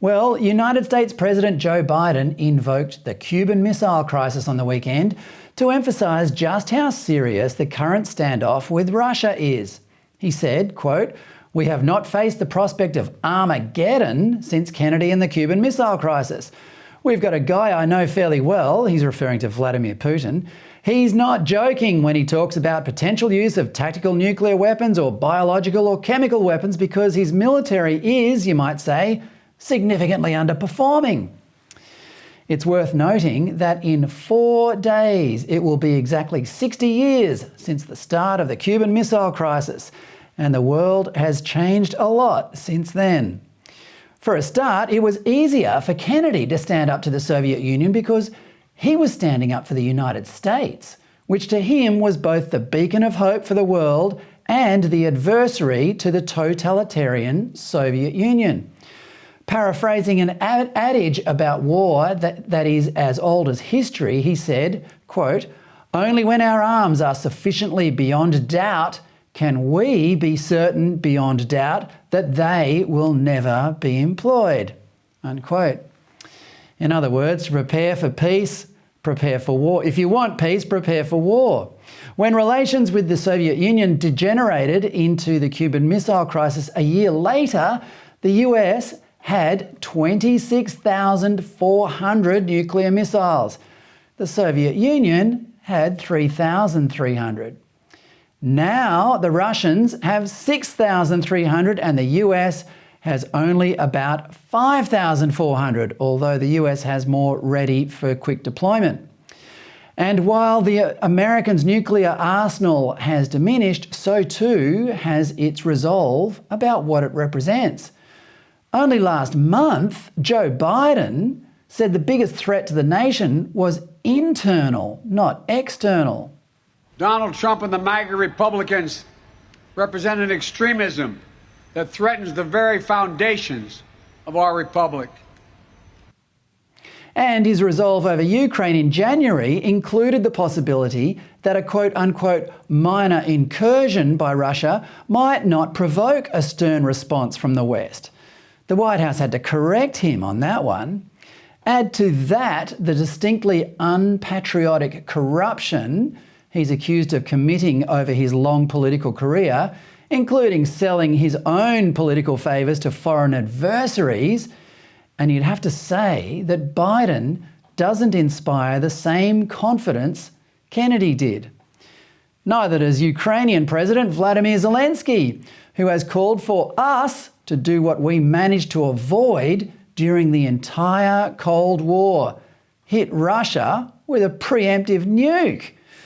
Well, United States President Joe Biden invoked the Cuban Missile Crisis on the weekend to emphasise just how serious the current standoff with Russia is. He said, quote, "We have not faced the prospect of Armageddon since Kennedy and the Cuban Missile Crisis. We've got a guy I know fairly well," he's referring to Vladimir Putin. "He's not joking when he talks about potential use of tactical nuclear weapons or biological or chemical weapons because his military is, you might say, significantly underperforming." It's worth noting that in 4 days it will be exactly 60 years since the start of the Cuban Missile Crisis, and the world has changed a lot since then. For a start, it was easier for Kennedy to stand up to the Soviet Union because he was standing up for the United States, which to him was both the beacon of hope for the world and the adversary to the totalitarian Soviet Union. Paraphrasing an adage about war that is as old as history, he said, quote, "Only when our arms are sufficiently beyond doubt can we be certain beyond doubt that they will never be employed," unquote. In other words, to prepare for peace, prepare for war. If you want peace, prepare for war. When relations with the Soviet Union degenerated into the Cuban Missile Crisis a year later, the US had 26,400 nuclear missiles. The Soviet Union had 3,300. Now the Russians have 6,300 and the US has only about 5,400, although the US has more ready for quick deployment. And while the Americans' nuclear arsenal has diminished, so too has its resolve about what it represents. Only last month, Joe Biden said the biggest threat to the nation was internal, not external. Donald Trump and the MAGA Republicans represent an extremism that threatens the very foundations of our republic. And his resolve over Ukraine in January included the possibility that a quote-unquote minor incursion by Russia might not provoke a stern response from the West. The White House had to correct him on that one. Add to that the distinctly unpatriotic corruption he's accused of committing over his long political career, including selling his own political favours to foreign adversaries, and you'd have to say that Biden doesn't inspire the same confidence Kennedy did. Neither does Ukrainian President Vladimir Zelensky, who has called for us to do what we managed to avoid during the entire Cold War: hit Russia with a preemptive nuke.